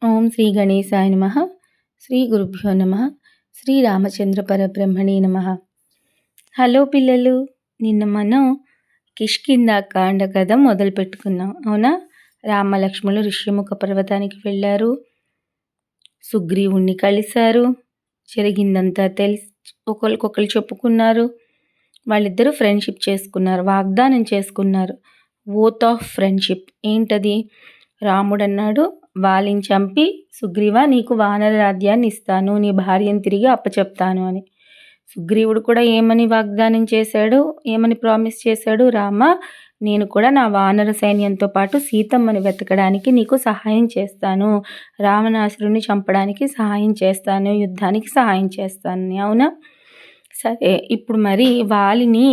ఓం శ్రీ గణేశాయ నమః. శ్రీ గురుభ్యో నమః. శ్రీ రామచంద్ర పరబ్రహ్మణే నమః. హలో పిల్లలు, నిన్న మనం కిష్కింధాకాండ కథ మొదలు పెట్టుకున్నాం, అవునా? రామలక్ష్మణులు ఋష్యముఖ పర్వతానికి వెళ్ళారు, సుగ్రీవుణ్ణి కలిశారు, జరిగిందంతా తెలిసి ఒకరికొకరు చెప్పుకున్నారు. వాళ్ళిద్దరూ ఫ్రెండ్షిప్ చేసుకున్నారు, వాగ్దానం చేసుకున్నారు. ఓత్ ఆఫ్ ఫ్రెండ్షిప్ ఏంటది? రాముడు అన్నాడు, వాలిని చంపి సుగ్రీవా నీకు వానర రాజ్యాన్ని ఇస్తాను, నీ భార్యను తిరిగి అప్పచెప్తాను అని. సుగ్రీవుడు కూడా ఏమని వాగ్దానం చేశాడు, ఏమని ప్రామిస్ చేశాడు? రామ, నేను కూడా నా వానర సైన్యంతో పాటు సీతమ్మని వెతకడానికి నీకు సహాయం చేస్తాను, రావణాసురుని చంపడానికి సహాయం చేస్తాను, యుద్ధానికి సహాయం చేస్తాను, అవునా? సరే, ఇప్పుడు మరి వాలిని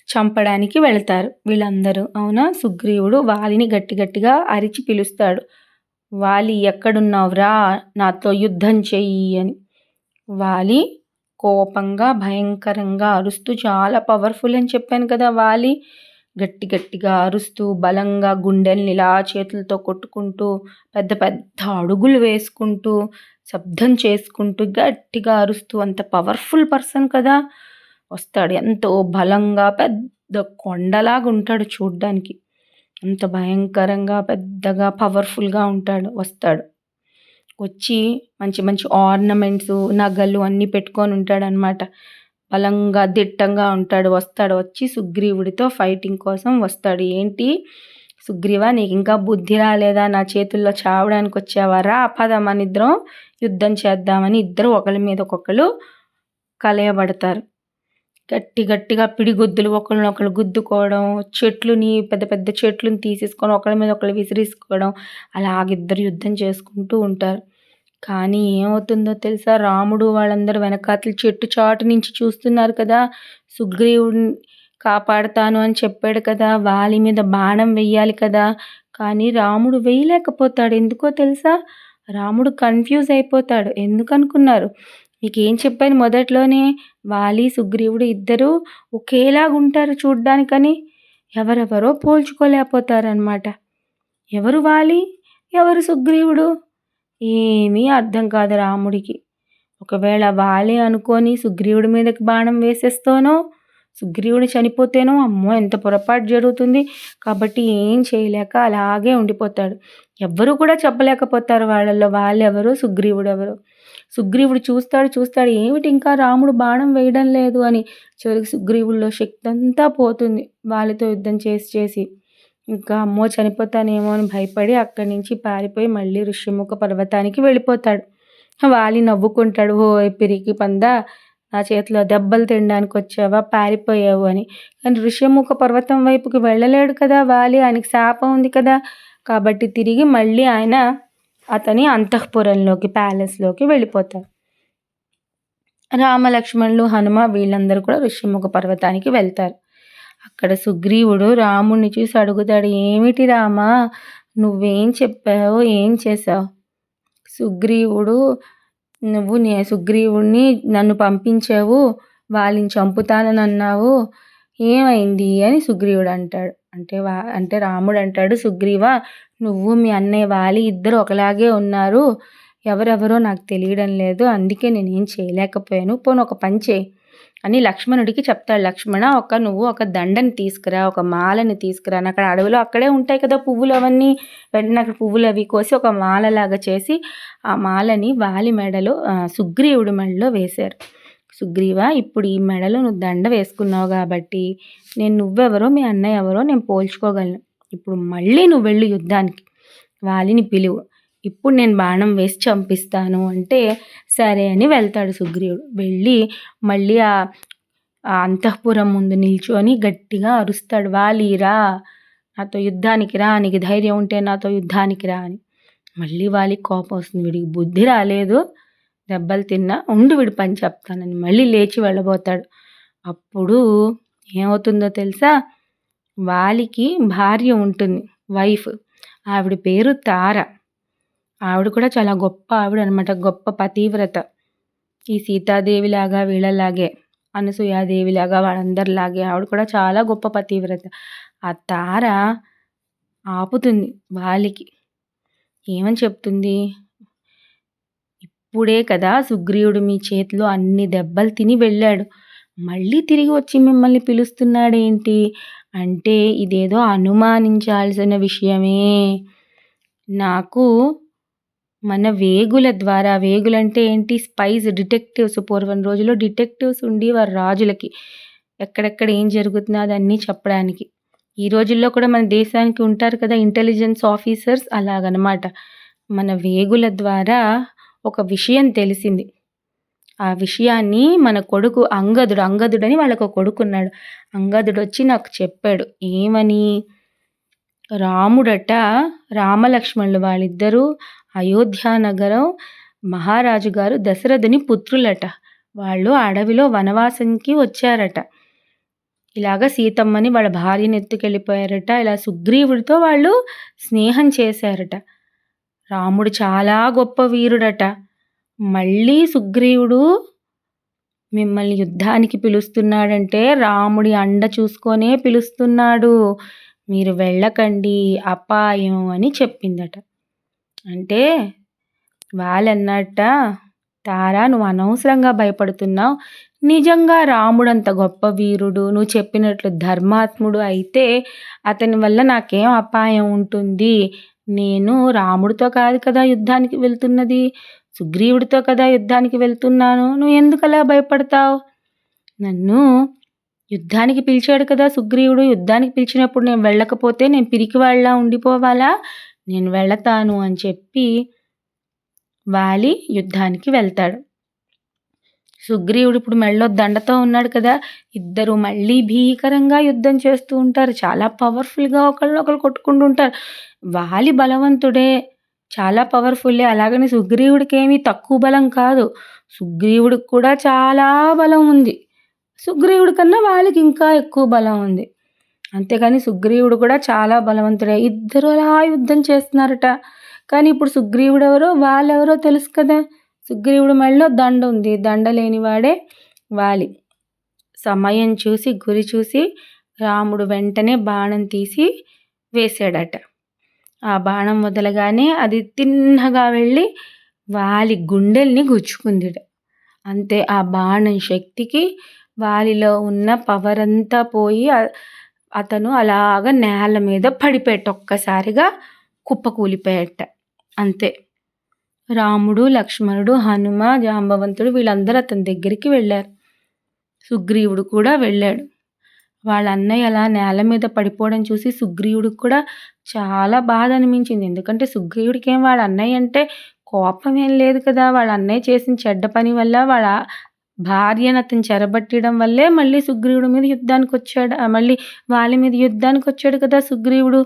చంపడానికి వెళతారు వీళ్ళందరూ, అవునా? సుగ్రీవుడు వాలిని గట్టిగా అరిచి పిలుస్తాడు, వాలి ఎక్కడున్నావురా, నాతో యుద్ధం చెయ్యి అని. వాలి కోపంగా భయంకరంగా అరుస్తూ, చాలా పవర్ఫుల్ అని చెప్పాను కదా, వాలి గట్టిగా అరుస్తూ బలంగా గుండెల్ని ఇలా చేతులతో కొట్టుకుంటూ పెద్ద పెద్ద అడుగులు వేసుకుంటూ శబ్దం చేసుకుంటూ గట్టిగా అరుస్తూ, అంత పవర్ఫుల్ పర్సన్ కదా, వస్తాడు. ఎంతో బలంగా పెద్ద కొండలాగా ఉంటాడు చూడ్డానికి, అంత భయంకరంగా పెద్దగా పవర్ఫుల్గా వస్తాడు. వచ్చి మంచి మంచి ఆర్నమెంట్స్, నగలు అన్నీ పెట్టుకొని ఉంటాడనమాట. బలంగా దిట్టంగా ఉంటాడు. వచ్చి సుగ్రీవుడితో ఫైటింగ్ కోసం వస్తాడు. ఏంటి సుగ్రీవా, నీకు ఇంకా బుద్ధి రాలేదా? నా చేతుల్లో చావడానికి వచ్చావా? రా పద, మన ఇద్దరం యుద్ధం చేద్దామని ఇద్దరు ఒకరి మీద ఒకళ్ళు కలయబడతారు. గట్టిగా పిడిగుద్దులు ఒకరినొకరు గుద్దుకోవడం, చెట్లుని పెద్ద పెద్ద చెట్లుని తీసేసుకొని ఒకరి మీద ఒకరు విసిరేసుకోవడం, అలాగిద్దరు యుద్ధం చేసుకుంటూ ఉంటారు. కానీ ఏమవుతుందో తెలుసా? రాముడు వాళ్ళందరూ వెనకాతలు చెట్టు చాటు నుంచి చూస్తున్నారు కదా. సుగ్రీవుడిని కాపాడుతాను అని చెప్పాడు కదా, వాలి మీద బాణం వెయ్యాలి కదా, కానీ రాముడు వేయలేకపోతాడు. ఎందుకో తెలుసా? రాముడు కన్ఫ్యూజ్ అయిపోతాడు. ఎందుకనుకున్నారు? మీకేం చెప్పాను మొదట్లోనే, వాలి సుగ్రీవుడు ఇద్దరు ఒకేలాగా ఉంటారు చూడ్డానికని. ఎవరెవరో పోల్చుకోలేకపోతారనమాట. ఎవరు వాలి, ఎవరు సుగ్రీవుడు, ఏమీ అర్థం కాదు రాముడికి. ఒకవేళ వాలి అనుకొని సుగ్రీవుడి మీదకి బాణం వేసేస్తేనో, సుగ్రీవుడు చనిపోతేనో, అమ్మో ఎంత పొరపాటు జరుగుతుంది. కాబట్టి ఏం చేయలేక అలాగే ఉండిపోతాడు. ఎవ్వరూ కూడా చెప్పలేకపోతారు వాళ్ళల్లో వాళ్ళెవరు, సుగ్రీవుడు ఎవరు. సుగ్రీవుడు చూస్తాడు, ఏమిటి ఇంకా రాముడు బాణం వేయడం లేదు అని. చివరికి సుగ్రీవుల్లో శక్తి అంతా పోతుంది వాళ్ళతో యుద్ధం చేసి. ఇంకా అమ్మో చనిపోతానేమో అని భయపడి అక్కడి నుంచి పారిపోయి మళ్ళీ ఋష్యముఖ పర్వతానికి వెళ్ళిపోతాడు. వాలి నవ్వుకుంటాడు, ఓ పిరికి పందా, నా చేతిలో దెబ్బలు తినడానికి వచ్చావా, పారిపోయావు అని. కానీ ఋష్యముఖ పర్వతం వైపుకి వెళ్ళలేడు కదా వాలి, ఆయనకి శాపం ఉంది కదా. కాబట్టి తిరిగి మళ్ళీ ఆయన అతని అంతఃపురంలోకి, ప్యాలెస్లోకి వెళ్ళిపోతారు. రామలక్ష్మణులు, హనుమ వీళ్ళందరూ కూడా ఋష్యముఖ పర్వతానికి వెళ్తారు. అక్కడ సుగ్రీవుడు రాముడిని చూసి అడుగుతాడు, ఏమిటి రామా, నువ్వేం చెప్పావు, ఏం చేసావు? సుగ్రీవుడు, సుగ్రీవుడిని నన్ను పంపించావు, వాళ్ళని చంపుతానని అన్నావు, ఏమైంది అని సుగ్రీవుడు అంటాడు. అంటే రాముడు అంటాడు, సుగ్రీవా, నువ్వు మీ అన్నయ్య వాలి ఇద్దరు ఒకలాగే ఉన్నారు, ఎవరెవరో నాకు తెలియడం లేదు, అందుకే నేనేం చేయలేకపోయాను, పోను ఒక పని చేయి అని లక్ష్మణుడికి చెప్తాడు. లక్ష్మణ, నువ్వు ఒక దండని తీసుకురా, ఒక మాలని తీసుకురా, అక్కడ అడవిలో అక్కడే ఉంటాయి కదా పువ్వులు, అవన్నీ వెంటనే అక్కడ పువ్వులు అవి కోసి ఒక మాలలాగా చేసి ఆ మాలని వాలి మెడలో, సుగ్రీవుడి మెడలో వేశారు. సుగ్రీవా, ఇప్పుడు ఈ మెడలో నువ్వు దండ వేసుకున్నావు కాబట్టి నువ్వెవరో మీ అన్నయ్య ఎవరో నేను పోల్చుకోగలను. ఇప్పుడు మళ్ళీ నువ్వు వెళ్ళు యుద్ధానికి, వాలిని పిలువు, ఇప్పుడు నేను బాణం వేసి చంపిస్తాను అంటే సరే అని వెళ్తాడు సుగ్రీవుడు. వెళ్ళి మళ్ళీ ఆ అంతఃపురం ముందు నిల్చొని గట్టిగా అరుస్తాడు, వాలిరా, నాతో యుద్ధానికి రా, నీకు ధైర్యం ఉంటే నాతో యుద్ధానికి రా అని. మళ్ళీ వాలికి కోపం వస్తుంది, వీడికి బుద్ధి రాలేదు, దెబ్బలు తిన్నా, ఉండు వీడి పని చెప్తానని మళ్ళీ లేచి వెళ్ళబోతాడు. అప్పుడు ఏమవుతుందో తెలుసా? వాలికి భార్య ఉంటుంది, వైఫ్, ఆవిడ పేరు తార. ఆవిడ కూడా చాలా గొప్ప ఆవిడ అనమాట, గొప్ప పతివ్రత. ఈ సీతాదేవిలాగా వీళ్ళలాగే, అనసూయాదేవిలాగా వాళ్ళందరిలాగే ఆవిడ కూడా చాలా గొప్ప పతివ్రత. ఆ తార ఆపుతుంది వాలికి, ఏమని చెప్తుంది? ఇప్పుడే కదా సుగ్రీవుడు మీ చేతిలో అన్ని దెబ్బలు తిని వెళ్ళాడు. మళ్ళీ తిరిగి వచ్చి మిమ్మల్ని పిలుస్తున్నాడేంటి? అంటే ఇదేదో అనుమానించాల్సిన విషయమే. నాకు మన వేగుల ద్వారా, వేగులంటే ఏంటి? స్పైస్, డిటెక్టివ్స్, పూర్వం రోజుల్లో డిటెక్టివ్స్ ఉండేవారు రాజులకి. ఎక్కడెక్కడ ఏం జరుగుతుందో అదన్నీ చెప్పడానికి. ఈ రోజుల్లో కూడా మన దేశానికి ఉంటారు కదా ఇంటెలిజెన్స్ ఆఫీసర్స్, అలాగనమాట. మన వేగుల ద్వారా ఒక విషయం తెలిసింది. ఆ విషయాన్ని మన కొడుకు అంగదుడని వాళ్ళకి ఒక కొడుకున్నాడు. అంగదుడొచ్చి నాకు చెప్పాడు. ఏమని? రాముడట, రామలక్ష్మణులు వాళ్ళిద్దరూ అయోధ్య నగరం మహారాజు గారు దశరథుని పుత్రులట. వాళ్ళు అడవిలో వనవాసంకి వచ్చారట. ఇలాగ సీతమ్మని వాళ్ళ భార్యని ఎత్తుకెళ్ళిపోయారట. ఇలా సుగ్రీవుడితో వాళ్ళు స్నేహం చేశారట. రాముడు చాలా గొప్ప వీరుడట. మళ్ళీ సుగ్రీవుడు మిమ్మల్ని యుద్ధానికి పిలుస్తున్నాడంటే రాముడి అండ చూసుకొనే పిలుస్తున్నాడు. మీరు వెళ్ళకండి, అపాయం అని చెప్పిందట. అంటే వాళ్ళన్నట్ట, తారా నువ్వు అనవసరంగా భయపడుతున్నావు. నిజంగా రాముడంత గొప్ప వీరుడు, నువ్వు చెప్పినట్లు ధర్మాత్ముడు అయితే అతని వల్ల నాకేం అపాయం ఉంటుంది? నేను రాముడితో కాదు కదా యుద్ధానికి వెళ్తున్నది, సుగ్రీవుడితో కదా యుద్ధానికి వెళ్తున్నాను. నువ్వు ఎందుకు అలా భయపడతావు? నన్ను యుద్ధానికి పిలిచాడు కదా సుగ్రీవుడు. యుద్ధానికి పిలిచినప్పుడు నేను వెళ్ళకపోతే నేను పిరికివాడిలా ఉండిపోవాలా? నేను వెళతాను అని చెప్పి వాలి యుద్ధానికి వెళ్తాడు. సుగ్రీవుడు ఇప్పుడు మెడలో దండతో ఉన్నాడు కదా. ఇద్దరు మళ్ళీ భీకరంగా యుద్ధం చేస్తూ ఉంటారు. చాలా పవర్ఫుల్గా ఒకళ్ళు కొట్టుకుంటూ ఉంటారు. వాలి బలవంతుడే, చాలా పవర్ఫుల్లే. అలాగని సుగ్రీవుడికి ఏమీ తక్కువ బలం కాదు. సుగ్రీవుడికి కూడా చాలా బలం ఉంది. సుగ్రీవుడి కన్నా వాలికి ఇంకా ఎక్కువ బలం ఉంది. అంతేకాని సుగ్రీవుడు కూడా చాలా బలవంతుడే. ఇద్దరు అలా యుద్ధం చేస్తున్నారట. కానీ ఇప్పుడు సుగ్రీవుడు ఎవరో వాళ్ళెవరో తెలుసు కదా. సుగ్రీవుడి మెడలో దండ ఉంది. దండ లేనివాడే వాలి. సమయం చూసి, గురి చూసి రాముడు వెంటనే బాణం తీసి వేశాడట. ఆ బాణం వదలగానే అది తిన్నగా వెళ్ళి వాలి గుండెల్ని గుచ్చుకుందిట. అంతే, ఆ బాణం శక్తికి వాలిలో ఉన్న పవర్ అంతా పోయి అతను అలాగ నేల మీద పడిపోయాట. ఒక్కసారిగా కుప్పకూలిపోయాట. అంతే. రాముడు, లక్ష్మణుడు, హనుమ, జాంబవంతుడు వీళ్ళందరూ అతని దగ్గరికి వెళ్ళారు. సుగ్రీవుడు కూడా వెళ్ళాడు. వాళ్ళ అన్నయ్య అలా నేల మీద పడిపోవడం చూసి సుగ్రీవుడికి కూడా చాలా బాధ అనిపించింది. ఎందుకంటే సుగ్రీవుడికి ఏం వాళ్ళ అన్నయ్య అంటే కోపం ఏం లేదు కదా. వాళ్ళ అన్నయ్య చేసిన చెడ్డ పని వల్ల వాళ్ళ భార్యను అతను చెరబట్టడం వల్లే మళ్ళీ సుగ్రీవుడి మీద యుద్ధానికి వచ్చాడు. మళ్ళీ వాలి మీద యుద్ధానికి వచ్చాడు కదా సుగ్రీవుడు.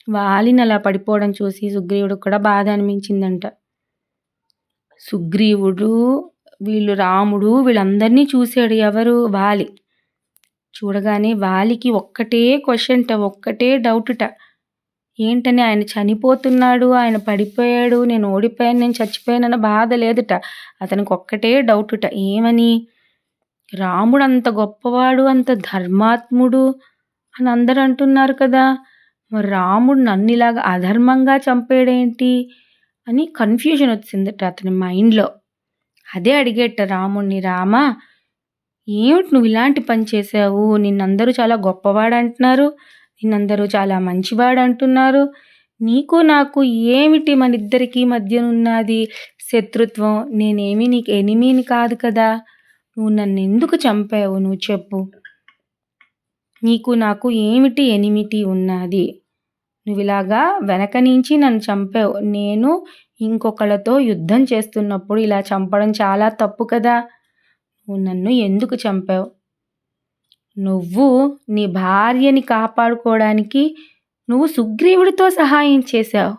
వాలిని అలా పడిపోవడం చూసి సుగ్రీవుడికి కూడా బాధ అనిపించిందంట. సుగ్రీవుడు, వీళ్ళు రాముడు వీళ్ళందరినీ చూశాడు. ఎవరు? వాలి. చూడగానే వాలికి ఒక్కటే క్వశ్చన్ట, ఒక్కటే డౌటుట. ఏంటని? ఆయన చనిపోతున్నాడు, ఆయన పడిపోయాడు, నేను ఓడిపోయాను, నేను చచ్చిపోయానన్న బాధ లేదుట. అతనికి ఒక్కటే డౌటుట. ఏమని? రాముడు అంత గొప్పవాడు, అంత ధర్మాత్ముడు అని అందరూ అంటున్నారు కదా. మరి రాముడు నన్ను ఇలాగ అధర్మంగా చంపాడేంటి అని కన్ఫ్యూజన్ వచ్చిందట అతని మైండ్లో. అదే అడిగేట రాముడిని, రామా ఏమిటి నువ్వు ఇలాంటి పని చేసావు? నిన్నందరూ చాలా గొప్పవాడు అంటున్నారు, నిన్నందరూ చాలా మంచివాడు అంటున్నారు. నీకు నాకు ఏమిటి మన ఇద్దరికి మధ్యనున్నది శత్రుత్వం? నేనేమి నీకు ఎనిమీని కాదు కదా. నువ్వు నన్ను ఎందుకు చంపావు? నువ్వు చెప్పు. నీకు నాకు ఏమిటి ఎనిమిటీ ఉన్నది? నువ్వు ఇలాగా వెనక నుంచి నన్ను చంపావు. నేను ఇంకొకళ్ళతో యుద్ధం చేస్తున్నప్పుడు ఇలా చంపడం చాలా తప్పు కదా. నువ్వు నన్ను ఎందుకు చంపావు? నువ్వు నీ భార్యని కాపాడుకోవడానికి నువ్వు సుగ్రీవుడితో సహాయం చేశావు,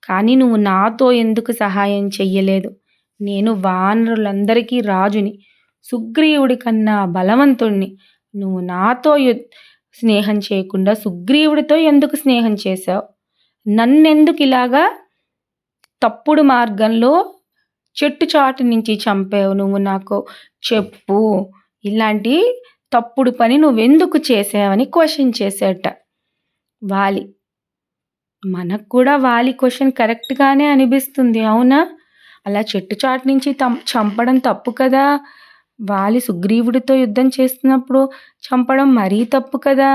కానీ నువ్వు నాతో ఎందుకు సహాయం చెయ్యలేదు? నేను వానరులందరికీ రాజుని, సుగ్రీవుడి కన్నా బలవంతుణ్ణి. నువ్వు నాతో స్నేహం చేయకుండా సుగ్రీవుడితో ఎందుకు స్నేహం చేశావు? నన్నెందుకు ఇలాగా తప్పుడు మార్గంలో చెట్టు చాటు నుంచి చంపావు? నువ్వు నాకు చెప్పు. ఇలాంటి తప్పుడు పని నువ్వెందుకు చేసావని క్వశ్చన్ చేశాట వాలి. మనకు కూడా వాలి క్వెషన్ కరెక్ట్‌గానే అనిపిస్తుంది. అవునా? అలా చెట్టు చాటు నుంచి చంపడం తప్పు కదా! వాలి సుగ్రీవుడితో యుద్ధం చేస్తున్నప్పుడు చంపడం మరీ తప్పు కదా!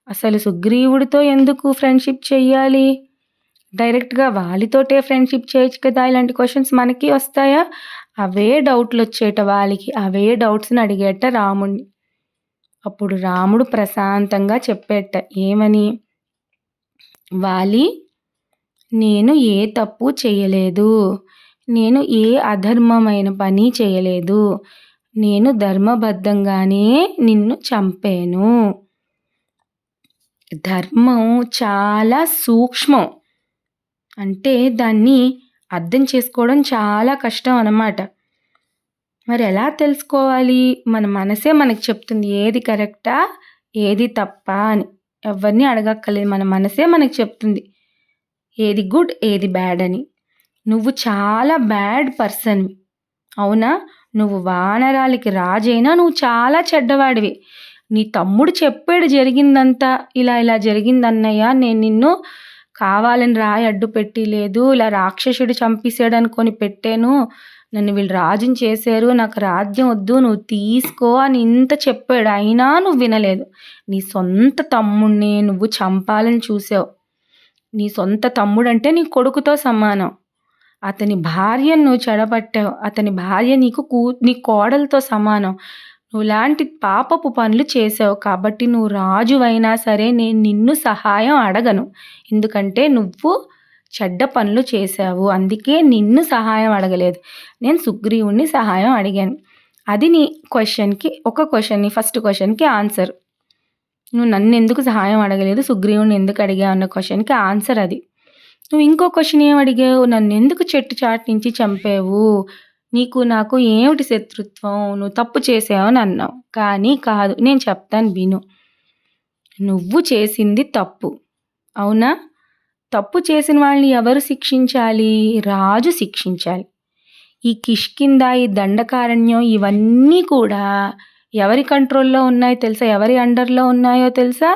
అసలు సుగ్రీవుడితో ఎందుకు ఫ్రెండ్‌షిప్ చెయ్యాలి? డైరెక్ట్‌గా వాలితోటే ఫ్రెండ్‌షిప్ చేయొచ్చు కదా! ఇలాంటి క్వెషన్స్ మనకి వస్తాయా? అవే డౌట్‌లొచ్చేట వాలికి. అవే డౌట్స్‌ని అడిగేట రాముడిని. అప్పుడు రాముడు ప్రశాంతంగా చెప్పేట ఏమని? వాలి, నేను ఏ తప్పు చేయలేదు. నేను ఏ అధర్మమైన పని చేయలేదు. నేను ధర్మబద్ధంగానే నిన్ను చంపాను. ధర్మం చాలా సూక్ష్మం. అంటే దాన్ని అర్థం చేసుకోవడం చాలా కష్టం అన్నమాట. మరి ఎలా తెలుసుకోవాలి? మన మనసే మనకు చెప్తుంది ఏది కరెక్టా? ఏది తప్పా అని. ఎవరిని అడగక్కర్లేదు. మన మనసే మనకు చెప్తుంది. ఏది గుడ్, ఏది బ్యాడ్ అని. నువ్వు చాలా బ్యాడ్ పర్సన్‌వి. అవునా? నువ్వు వానరాలకి రాజైనా నువ్వు చాలా చెడ్డవాడివి. నీ తమ్ముడు చెప్పాడు జరిగిందంతా. ఇలా ఇలా జరిగిందన్నయ్య. నేను నిన్ను కావాలని రాయి అడ్డు పెట్టి లేదు. ఇలా రాక్షసుడు చంపేసాడనుకోని పెట్టాను. నన్ను వీళ్ళు రాజుని చేశారు. నాకు రాజ్యం వద్దు. నువ్వు తీసుకో అని ఇంత చెప్పాడు. అయినా నువ్వు వినలేదు. నీ సొంత తమ్ముడిని నువ్వు చంపాలని చూసావు. నీ సొంత తమ్ముడంటే నీ కొడుకుతో సమానం. అతని భార్యను నువ్వు చెడబట్టావు. అతని భార్య నీ కోడలతో సమానం. నువ్వులాంటి పాపపు పనులు చేసావు. కాబట్టి నువ్వు రాజువైనా సరే నేను నిన్ను సహాయం అడగను. ఎందుకంటే నువ్వు చెడ్డ పనులు చేశావు. అందుకే నిన్ను సహాయం అడగలేదు. నేను సుగ్రీవుడిని సహాయం అడిగాను. అది నీ ఫస్ట్ క్వెషన్‌కి ఆన్సర్. నువ్వు నన్నెందుకు సహాయం అడగలేదు, సుగ్రీవుడిని ఎందుకు అడిగావు అన్న క్వెషన్‌కి ఆన్సర్ అది. నువ్వు ఇంకో క్వెషన్ ఏం అడిగావు? నన్నెందుకు చెట్టు చాటు నుంచి చంపావు? నీకు నాకు ఏమిటి శత్రుత్వం? నువ్వు తప్పు చేసావని అన్నావు. కానీ కాదు. నేను చెప్తాను విను. నువ్వు చేసింది తప్పు. అవునా? తప్పు చేసిన వాళ్ళని ఎవరు శిక్షించాలి? రాజు శిక్షించాలి. ఈ కిష్కింధ, ఈ దండకారణ్యం ఇవన్నీ కూడా ఎవరి కంట్రోల్‌లో ఉన్నాయి తెలుసా? ఎవరి అండర్‌లో ఉన్నాయో తెలుసా?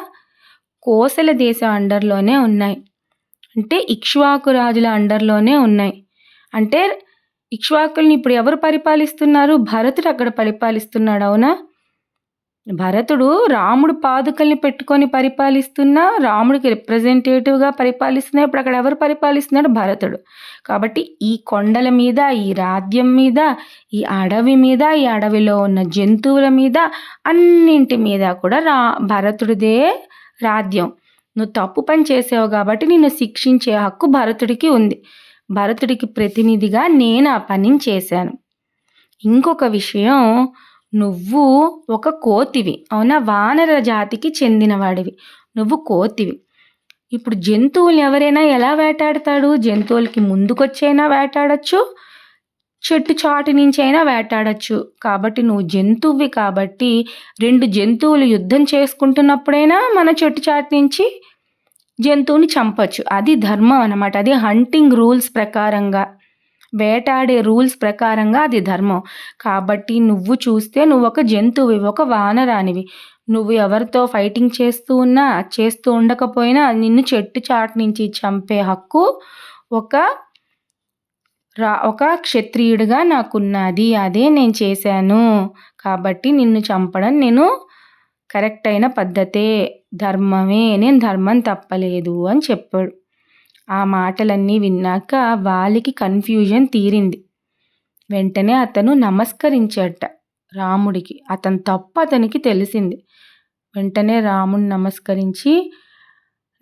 కోసల దేశం అండర్‌లోనే ఉన్నాయి. అంటే ఇక్ష్వాకు రాజుల అండర్‌లోనే ఉన్నాయి. అంటే ఇక్ష్వాకుల్ని ఇప్పుడు ఎవరు పరిపాలిస్తున్నారు? భరతుడు అక్కడ పరిపాలిస్తున్నాడు. అవునా? భరతుడు రాముడు పాదుకల్ని పెట్టుకొని పరిపాలిస్తున్నా, రాముడికి రిప్రజెంటేటివ్‌గా పరిపాలిస్తున్నా. ఇప్పుడు అక్కడ ఎవరు పరిపాలిస్తున్నాడు? భరతుడు. కాబట్టి ఈ కొండల మీద, ఈ రాజ్యం మీద, ఈ అడవి మీద, ఈ అడవిలో ఉన్న జంతువుల మీద, అన్నింటి మీద కూడా భరతుడిదే రాజ్యం. నువ్వు తప్పు పని చేసావు కాబట్టి నిన్ను శిక్షించే హక్కు భరతుడికి ఉంది. భరతుడికి ప్రతినిధిగా నేను ఆ పనిని చేశాను. ఇంకొక విషయం, నువ్వు ఒక కోతివి. అవునా? వానర జాతికి చెందినవాడివి. నువ్వు కోతివి. ఇప్పుడు జంతువులు ఎవరైనా ఎలా వేటాడతాడు? జంతువులకి ముందుకొచ్చైనా వేటాడొచ్చు, చెట్టు చాటు నుంచి అయినా వేటాడొచ్చు. కాబట్టి నువ్వు జంతువువి కాబట్టి 2 జంతువులు యుద్ధం చేసుకుంటున్నప్పుడైనా మన చెట్టు చాటు నుంచి జంతువుని చంపొచ్చు. అది ధర్మం అన్నమాట. అది హంటింగ్ రూల్స్ ప్రకారంగా, వేటాడే రూల్స్ ప్రకారంగా అది ధర్మం. కాబట్టి నువ్వు చూస్తే నువ్వు ఒక జంతువువి, ఒక వానరానివి. నువ్వు ఎవరితో ఫైటింగ్ చేస్తూ ఉండకపోయినా నిన్ను చెట్టు చాటు నుంచి చంపే హక్కు ఒక క్షత్రియుడిగా నాకున్నది. అదే నేను చేశాను. కాబట్టి నిన్ను చంపడం కరెక్ట్ అయిన పద్ధతే, ధర్మమే. నేను ధర్మం తప్పలేదు అని చెప్పాడు. ఆ మాటలన్నీ విన్నాక వాలికి కన్ఫ్యూజన్ తీరింది. వెంటనే అతను నమస్కరించాడట రాముడికి. అతని తప్పు అతనికి తెలిసింది. వెంటనే రాముడు నమస్కరించి,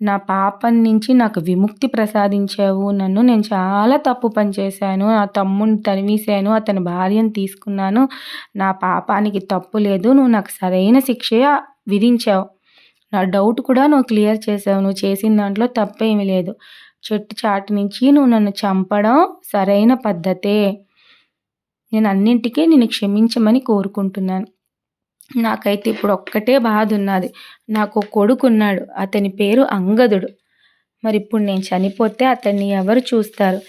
నా పాపం నుంచి నాకు విముక్తి ప్రసాదించావు. నేను చాలా తప్పు పని చేశాను. నా తమ్ముడిని తరిమేశాను. అతని భార్యను తీసుకున్నాను. నా పాపానికి తప్పు లేదు. నువ్వు నాకు సరైన శిక్షే విధించావు. నా డౌట్ కూడా నువ్వు క్లియర్ చేసావు. నువ్వు చేసిన దాంట్లో తప్పేమీ లేదు. చెట్టు చాటు నుంచి నువ్వు నన్ను చంపడం సరైన పద్ధతే. నేను అన్నింటికీ నిన్ను క్షమించమని కోరుకుంటున్నాను. నాకైతే ఇప్పుడు ఒక్కటే బాధ ఉన్నది. నాకు ఒక కొడుకున్నాడు. అతని పేరు అంగదుడు. మరి ఇప్పుడు నేను చనిపోతే అతన్ని ఎవరు చూస్తారు?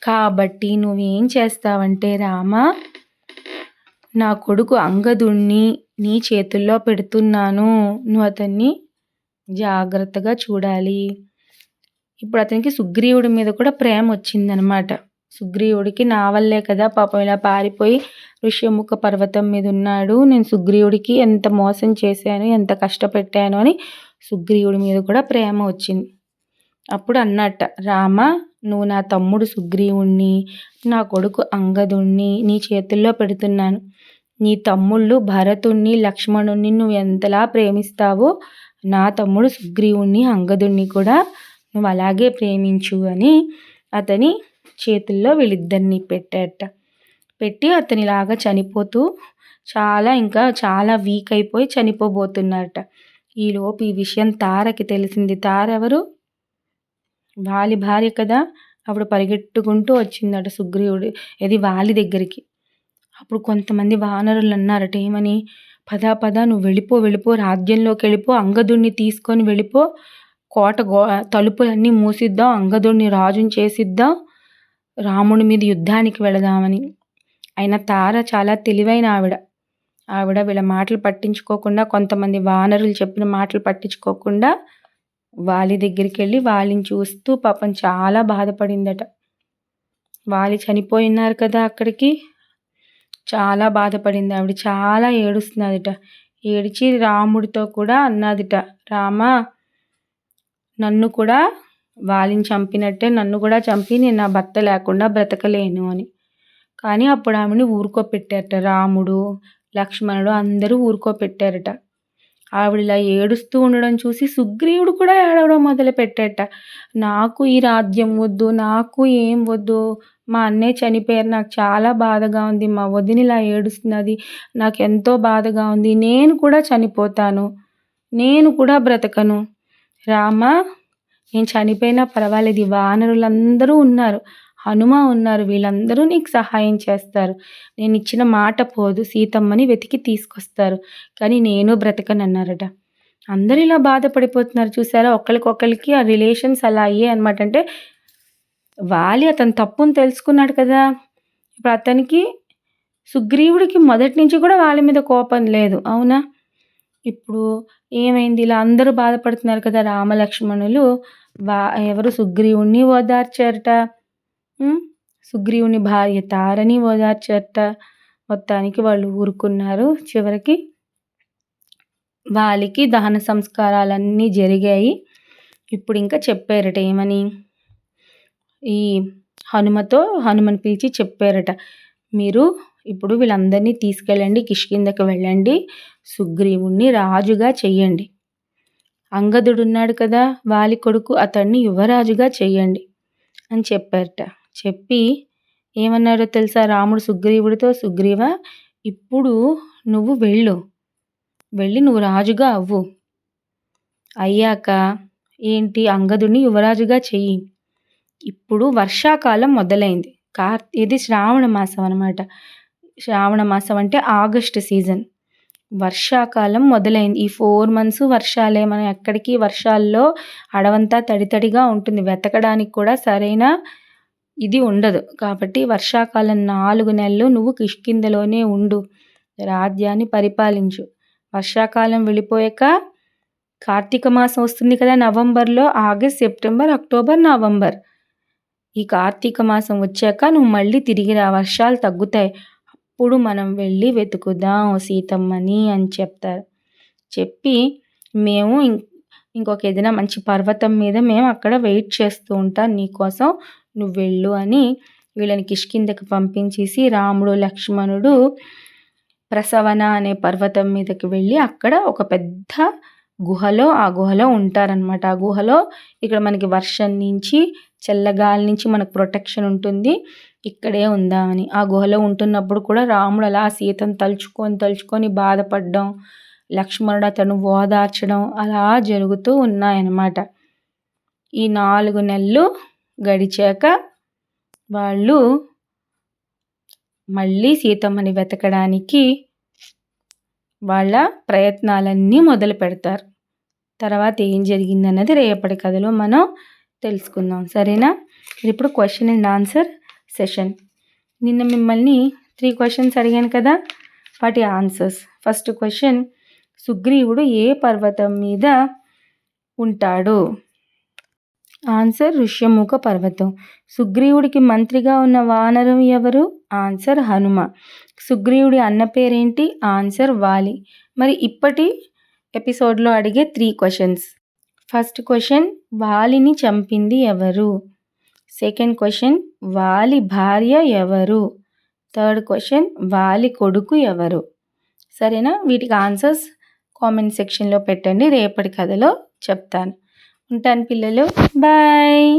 కాబట్టి నువ్వేం చేస్తావంటే రామా, నా కొడుకు అంగదుణ్ణి నీ చేతుల్లో పెడుతున్నాను. నువ్వు అతన్ని జాగ్రత్తగా చూడాలి. ఇప్పుడు అతనికి సుగ్రీవుడి మీద కూడా ప్రేమ వచ్చిందనమాట. సుగ్రీవుడికి నా వల్లే కదా పాపం ఇలా పారిపోయి ఋష్యముఖ పర్వతం మీద ఉన్నాడు. నేను సుగ్రీవుడికి ఎంత మోసం చేశాను, ఎంత కష్టపెట్టాను అని సుగ్రీవుడి మీద కూడా ప్రేమ వచ్చింది. అప్పుడు అన్నట్ట, రామ నువ్వు నా తమ్ముడు సుగ్రీవుణ్ణి, నా కొడుకు అంగదుణ్ణి నీ చేతుల్లో పెడుతున్నాను. నీ తమ్ముళ్ళు భరతుణ్ణి, లక్ష్మణుణ్ణి నువ్వు ఎంతలా ప్రేమిస్తావో నా తమ్ముడు సుగ్రీవుణ్ణి, అంగదుణ్ణి కూడా నువ్వు అలాగే ప్రేమించు అని అతని చేతుల్లో వీళ్ళిద్దరిని పెట్టాట. పెట్టి అతనిలాగా చనిపోతూ ఇంకా చాలా వీక్ అయిపోయి చనిపోబోతున్నారట. ఈలోపు ఈ విషయం తారకి తెలిసింది. తార ఎవరు? వాలి భార్య కదా. అప్పుడు పరిగెట్టుకుంటూ వచ్చిందట వాలి దగ్గరికి. అప్పుడు కొంతమంది వానరులు అన్నారట, ఏమని? పద నువ్వు వెళ్ళిపో, రాజ్యంలోకి వెళ్ళిపో, అంగదుణ్ణి తీసుకొని వెళ్ళిపో, కోట తలుపులన్నీ మూసిద్దాం, అంగదుణ్ణి రాజుని చేసిద్దాం, రాముడి మీద యుద్ధానికి వెళదామని. అయినా తార చాలా తెలివైన ఆవిడ వీళ్ళ మాటలు పట్టించుకోకుండా, కొంతమంది వానరులు చెప్పిన మాటలు పట్టించుకోకుండా వాలి దగ్గరికి వెళ్ళి వాలిని చూస్తూ పాపం చాలా బాధపడిందట. వాలి చనిపోయినారు కదా అక్కడికి. చాలా బాధపడింది ఆవిడ. చాలా ఏడుస్తున్నదిట. ఏడిచి రాముడితో కూడా అన్నదిట, రామా నన్ను కూడా వాలిని చంపినట్టే నన్ను కూడా చంపి నేను నా భర్త లేకుండా బ్రతకలేను అని. కానీ అప్పుడు ఆమెని ఊరుకోపెట్టారట. రాముడు, లక్ష్మణుడు అందరూ ఊరుకోపెట్టారట. ఆవిడ ఇలా ఏడుస్తూ ఉండడం చూసి సుగ్రీవుడు కూడా ఏడవడం మొదలుపెట్టాట. నాకు ఈ రాజ్యం వద్దు, నాకు ఏం వద్దు, మా అన్నయ్య చనిపోయారు, నాకు చాలా బాధగా ఉంది, మా వదిన ఇలా ఏడుస్తున్నది, నాకు ఎంతో బాధగా ఉంది, నేను కూడా చనిపోతాను, నేను కూడా బ్రతకను. రామ నేను చనిపోయినా పర్వాలేదు, ఈ వానరులందరూ ఉన్నారు, హనుమ ఉన్నారు, వీళ్ళందరూ నీకు సహాయం చేస్తారు, నేను ఇచ్చిన మాట పోదు, సీతమ్మని వెతికి తీసుకొస్తారు, కానీ నేను బ్రతకనన్నారట. అందరూ ఇలా బాధపడిపోతున్నారు చూసారా. ఒకరికొకరికి ఆ రిలేషన్స్ అలా అయ్యాయి అనమాట. అంటే వాలి అతను తప్పుని తెలుసుకున్నాడు కదా. ఇప్పుడు అతనికి సుగ్రీవుడికి మొదటి నుంచి కూడా వాళ్ళ మీద కోపం లేదు, అవునా? ఇప్పుడు ఏమైంది, ఇలా అందరూ బాధపడుతున్నారు కదా. రామలక్ష్మణులు ఎవరు సుగ్రీవుణ్ణి ఓదార్చారట, సుగ్రీవుని భార్య తారని ఓదార్చారట. మొత్తానికి వాళ్ళు ఊరుకున్నారు. చివరికి వాలికి దహన సంస్కారాలన్నీ జరిగాయి. ఇప్పుడు ఇంకా చెప్పారట, ఏమని? ఈ హనుమని పిలిచి చెప్పారట, మీరు ఇప్పుడు వీళ్ళందరినీ తీసుకెళ్ళండి, కిష్కిందకి వెళ్ళండి, సుగ్రీవుణ్ణి రాజుగా చెయ్యండి, అంగదుడు ఉన్నాడు కదా వాలి కొడుకు, అతన్ని యువరాజుగా చెయ్యండి అని చెప్పారట. చెప్పి ఏమన్నారో తెలుసా రాముడు సుగ్రీవుడితో, సుగ్రీవ ఇప్పుడు నువ్వు వెళ్ళి నువ్వు రాజుగా అవ్వు, అయ్యాక ఏంటి అంగదుడిని యువరాజుగా చెయ్యి. ఇప్పుడు వర్షాకాలం మొదలైంది, ఇది శ్రావణ మాసం అనమాట. శ్రావణ మాసం అంటే ఆగస్టు సీజన్, వర్షాకాలం మొదలైంది. ఈ 4 months వర్షాలే. మనం ఎక్కడికి వర్షాల్లో అడవంతా తడితడిగా ఉంటుంది, వెతకడానికి కూడా సరైన ఇది ఉండదు. కాబట్టి వర్షాకాలం 4 నెలలు నువ్వు కిష్కింధలోనే ఉండు, రాజ్యాన్ని పరిపాలించు. వర్షాకాలం వెళ్ళిపోయాక కార్తీక మాసం వస్తుంది కదా నవంబర్లో, ఆగస్ట్, సెప్టెంబర్, అక్టోబర్, నవంబర్. ఈ కార్తీక మాసం వచ్చాక నువ్వు మళ్ళీ తిరిగి రా, వర్షాలు తగ్గుతాయి, అప్పుడు మనం వెళ్ళి వెతుకుదాం సీతమ్మని అని చెప్తారు. చెప్పి మేము ఇంకొక ఏదైనా మంచి పర్వతం మీద మేము అక్కడ వెయిట్ చేస్తూ ఉంటాం నీకోసం, నువ్వు వెళ్ళు అని వీళ్ళని కిష్కింధకి పంపించేసి రాముడు, లక్ష్మణుడు ప్రసవన అనే పర్వతం మీదకి వెళ్ళి అక్కడ ఒక పెద్ద ఆ గుహలో ఉంటారనమాట. ఆ గుహలో ఇక్కడ మనకి వర్షం నుంచి, చల్లగాలి నుంచి మనకు ప్రొటెక్షన్ ఉంటుంది, ఇక్కడే ఉందామని. ఆ గుహలో ఉంటున్నప్పుడు కూడా రాముడు అలా సీతను తలుచుకొని బాధపడడం, లక్ష్మణుడు అతను ఓదార్చడం అలా జరుగుతూ ఉన్నాయన్నమాట. ఈ 4 నెలలు గడిచాక వాళ్ళు మళ్ళీ సీతమ్మని వెతకడానికి వాళ్ళ ప్రయత్నాలన్నీ మొదలు పెడతారు. తర్వాత ఏం జరిగిందన్నది రేపటి కథలో మనం తెలుసుకుందాం, సరేనా? ఇప్పుడు క్వశ్చన్ అండ్ ఆన్సర్ సెషన్. నిన్న మిమ్మల్ని 3 questions అడిగాను కదా, వాటి ఆన్సర్స్. ఫస్ట్ క్వశ్చన్, సుగ్రీవుడు ఏ పర్వతం మీద ఉంటాడు? ఆన్సర్ ఋష్యముఖ పర్వతం. సుగ్రీవుడికి మంత్రిగా ఉన్న వానరం ఎవరు? ఆన్సర్ హనుమ. సుగ్రీవుడి అన్న పేరేంటి? ఆన్సర్ వాలి. మరి ఇప్పటి ఎపిసోడ్లో అడిగే 3 క్వశ్చన్స్. ఫస్ట్ క్వశ్చన్, వాలిని చంపింది ఎవరు? సెకండ్ క్వశ్చన్, వాలి భార్య ఎవరు? థర్డ్ క్వశ్చన్, వాలి కొడుకు ఎవరు? సరేనా? వీటికి ఆన్సర్స్ కామెంట్ సెక్షన్లో పెట్టండి, రేపటి కథలో చెప్తాను. ఉంటాను పిల్లలు, బాయ్.